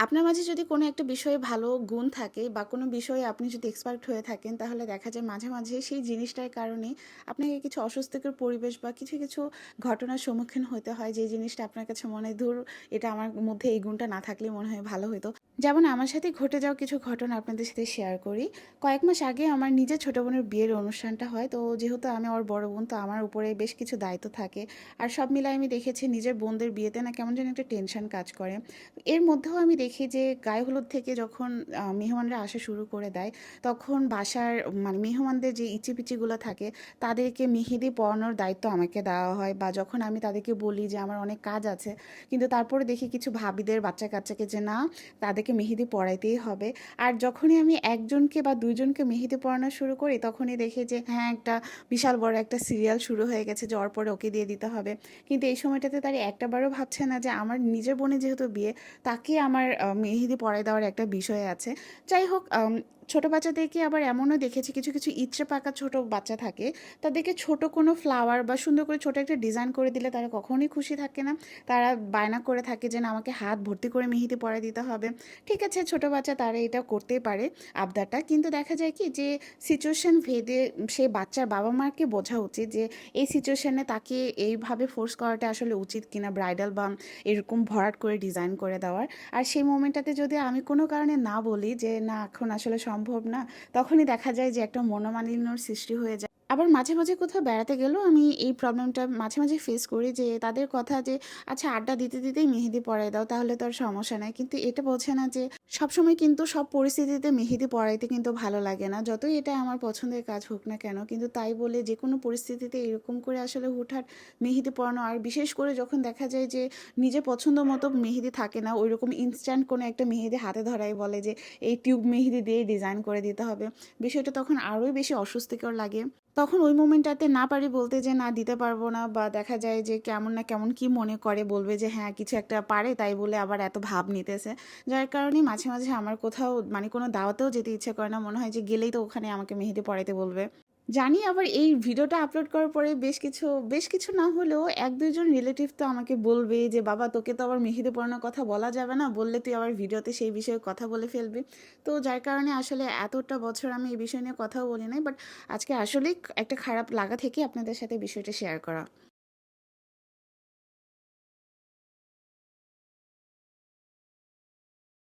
আপনার মাঝে যদি কোনো একটা বিষয়ে ভালো গুণ থাকে বা কোনো বিষয়ে আপনি যদি এক্সপার্ট হয়ে থাকেন, তাহলে দেখা যায় মাঝে মাঝে সেই জিনিসটার কারণে আপনাকে কিছু অস্বস্তিকর পরিবেশ বা কিছু কিছু ঘটনার সম্মুখীন হতে হয়, যে জিনিসটা আপনার কাছে মনে হয় ধুর, এটা আমার মধ্যে এই গুণটা না থাকলে মনে হয় ভালো হতো। যেমন আমার সাথে ঘটে যাওয়া কিছু ঘটনা আপনাদের সাথে শেয়ার করি। কয়েক মাস আগে আমার নিজের ছোটো বোনের বিয়ের অনুষ্ঠানটা হয়, তো যেহেতু আমি ওর বড় বোন, তো আমার উপরে বেশ কিছু দায়িত্ব থাকে। আর সব মিলাই আমি দেখেছি নিজের বোনদের বিয়েতে না কেমন যেন একটা টেনশন কাজ করে। এর মধ্যেও আমি দেখি যে গায়ে হলুদ থেকে যখন মেহমানরা আসা শুরু করে দেয়, তখন বাসার মানে মেহমানদের যে ইচিপিচিগুলো থাকে তাদেরকে মেহেদি পরানোর দায়িত্ব আমাকে দেওয়া হয়। বা যখন আমি তাদেরকে বলি যে আমার অনেক কাজ আছে, কিন্তু তারপরে দেখি কিছু ভাবিদের বাচ্চা কাচ্চাকে যে না, তাদেরকে মেহেদি পরাইতেই হবে। আর যখনই আমি একজনকে বা দুইজনকে মেহেদি পরানো শুরু করি, তখনই দেখি যে হ্যাঁ, একটা বিশাল বড় একটা সিরিয়াল শুরু হয়ে গেছে যে ওর পরে ওকে দিয়ে দিতে হবে। কিন্তু এই সময়টাতে তারা একটাবারও ভাবছে না যে আমার নিজের বোনের যেহেতু বিয়ে, তাকে আমার মেহেদি পরায় দেওয়ার একটা বিষয় আছে। যাই হোক, ছোট বাচ্চাদেরকে আবার এমনও দেখেছি, কিছু কিছু ইচড়ে পাকা ছোট বাচ্চা থাকে, তাদেরকে ছোট কোনো ফ্লাওয়ার বা সুন্দর করে ছোট একটা ডিজাইন করে দিলে তারা কখনোই খুশি থাকে না। তারা বায়না করে থাকে যে না, আমাকে হাত ভর্তি করে মেহেদি পরায় দিতে হবে। ঠিক আছে, ছোট বাচ্চা তারা এটা করতেই পারে আবদারটা, কিন্তু দেখা যায় কি যে সিচুয়েশন ভেদে সেই বাচ্চার বাবা মাকে বোঝা উচিত যে এই সিচুয়েশনে তাকে এইভাবে ফোর্স করাটা আসলে উচিত কিনা, ব্রাইডাল বা এরকম ভরাট করে ডিজাইন করে দেওয়ার। আর সেই মোমেন্টটাতে যদি আমি কোনো কারণে না বলি যে না, এখন আসলে সম্ভব না, তখনই দেখা যায় যে একটা মনোমালিন্যর সৃষ্টি হয়ে যায়। আবার মাঝে মাঝে কোথাও বেড়াতে গেলেও আমি এই প্রবলেমটা মাঝে মাঝে ফেস করি, যে তাদের কথা যে আচ্ছা আড্ডা দিতে দিতেই মেহেদি পরাই দাও, তাহলে তো আর সমস্যা নাই। কিন্তু এটা বোঝে না যে সবসময় কিন্তু সব পরিস্থিতিতে মেহেদি পরাইতে কিন্তু ভালো লাগে না, যতই এটা আমার পছন্দের কাজ হোক না কেন। কিন্তু তাই বলে যে কোনো পরিস্থিতিতে এরকম করে আসলে হুটহাট মেহেদি পরানো, আর বিশেষ করে যখন দেখা যায় যে নিজের পছন্দ মতো মেহেদি থাকে না, ওইরকম ইনস্ট্যান্ট কোনো একটা মেহেদি হাতে ধরাই বলে যে এই টিউব মেহেদি দিয়ে ডিজাইন করে দিতে হবে, বিষয়টা তখন আরোই বেশি অস্বস্তিকর লাগে। তখন ওই মোমেন্টটাতে না পারি বলতে যে না, দিতে পারবো না, বা দেখা যায় যে কেমন না কেমন কি মনে করে, বলবে যে হ্যাঁ কিছু একটা পারে তাই বলে আবার এত ভাব নিতেছে। যার কারণে মাঝে মাঝে আমার কোথাও মানে কোনো দাওয়াতেও যেতে ইচ্ছে করে না, মনে হয় যে গেলেই তো ওখানে আমাকে মেহেদি পরাইতে বলবে। জানি আবার এই ভিডিওটা আপলোড করার পরে বেশ কিছু না হলেও এক দুইজন রিলেটিভ তো আমাকে বলবে যে বাবা, তোকে তো আবার মেহেদি পরানোর কথা বলা যাবে না, বললে তুই আবার ভিডিওতে সেই বিষয়ে কথা বলে ফেলবি। তো যার কারণে আসলে এতটা বছর আমি এই বিষয় নিয়ে কথাও বলি নাই, বাট আজকে আসলেই একটা খারাপ লাগা থেকে আপনাদের সাথে বিষয়টা শেয়ার করা।